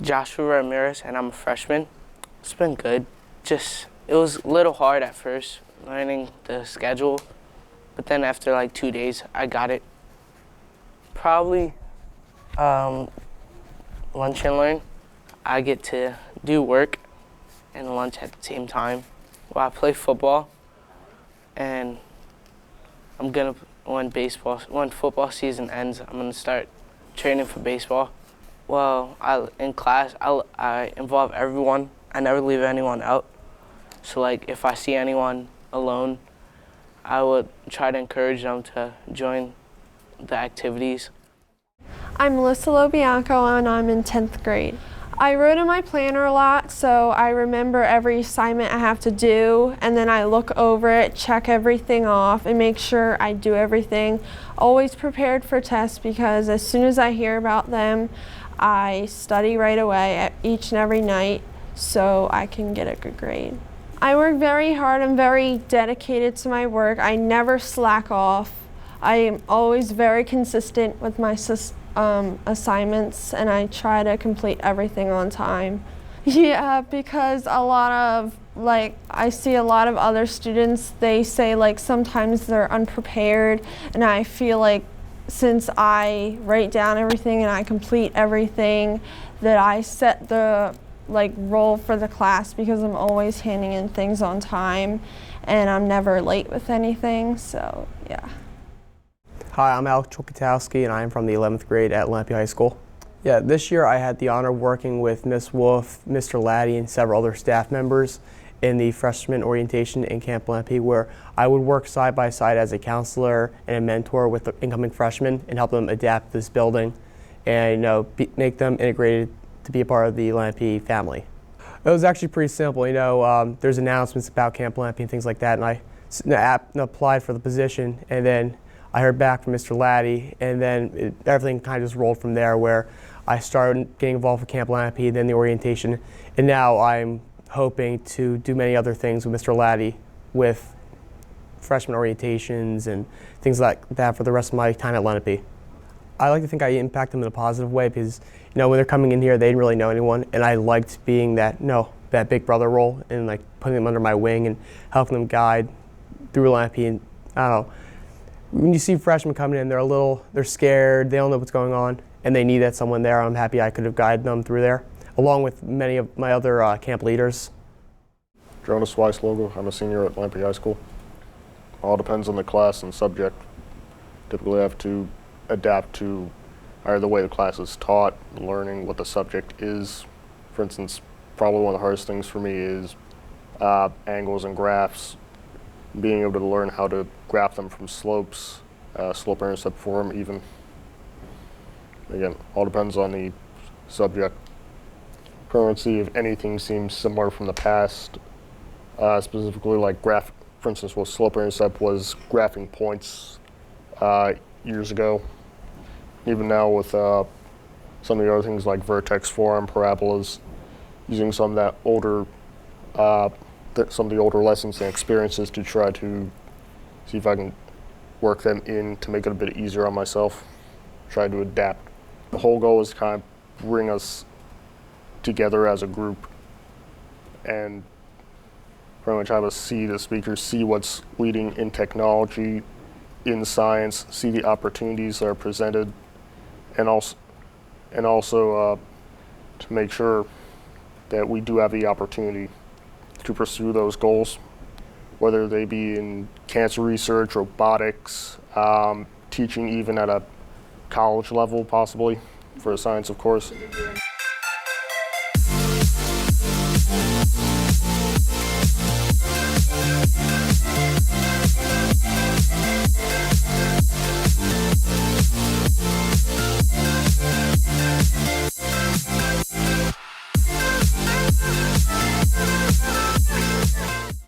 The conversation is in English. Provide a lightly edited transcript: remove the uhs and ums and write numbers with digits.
Joshua Ramirez, and I'm a freshman. It's been good. It was a little hard at first, learning the schedule, but then after like 2 days, I got it. Probably lunch and learn. I get to do work and lunch at the same time. Well, I play football, and I'm gonna, when football season ends, I'm gonna start training for baseball. Well, in class, I involve everyone. I never leave anyone out. So like, if I see anyone alone, I would try to encourage them to join the activities. I'm Melissa Lobianco, and I'm in 10th grade. I wrote in my planner a lot, so I remember every assignment I have to do, and then I look over it, check everything off, and make sure I do everything. Always prepared for tests, because as soon as I hear about them, I study right away each and every night so I can get a good grade. I work very hard. I'm very dedicated to my work. I never slack off. I am always very consistent with my assignments, and I try to complete everything on time. Yeah, because I see a lot of other students, they say like sometimes they're unprepared, and I feel like since I write down everything and I complete everything, that I set the role for the class, because I'm always handing in things on time and I'm never late with anything, so yeah. Hi, I'm Alex Chokotowski, and I am from the 11th grade at Lenape High School. Yeah, this year I had the honor of working with Miss Wolf, Mr. Laddie, and several other staff members in the freshman orientation in Camp Lenape, where I would work side by side as a counselor and a mentor with the incoming freshmen and help them adapt to this building and make them integrated to be a part of the Lenape family. It was actually pretty simple. There's announcements about Camp Lenape and things like that, and I applied for the position, and then I heard back from Mr. Laddie, and then everything kind of just rolled from there, where I started getting involved with Camp Lenape, then the orientation, and now I'm hoping to do many other things with Mr. Laddie with freshman orientations and things like that for the rest of my time at Lenape. I like to think I impact them in a positive way, because when they're coming in here, they didn't really know anyone, and I liked being that big brother role and putting them under my wing and helping them guide through Lenape. And I don't know, when you see freshmen coming in, they're scared, they don't know what's going on, and they need that someone there. I'm happy I could have guided them through there, along with many of my other camp leaders. Jonas Weisslogo, I'm a senior at Lenape High School. All depends on the class and subject. Typically I have to adapt to either the way the class is taught, learning what the subject is. For instance, probably one of the hardest things for me is angles and graphs, being able to learn how to graph them from slopes, slope-intercept form even. Again, all depends on the subject. Currency, if anything seems similar from the past, specifically like for instance, slope-intercept was graphing points years ago. Even now with some of the other things like vertex form, parabolas, using some of the older lessons and experiences to try to see if I can work them in to make it a bit easier on myself, try to adapt. The whole goal is to kind of bring us together as a group and pretty much have us see the speakers, see what's leading in technology, in science, see the opportunities that are presented, and also to make sure that we do have the opportunity to pursue those goals, whether they be in cancer research, robotics, teaching even at a college level possibly, for science of course.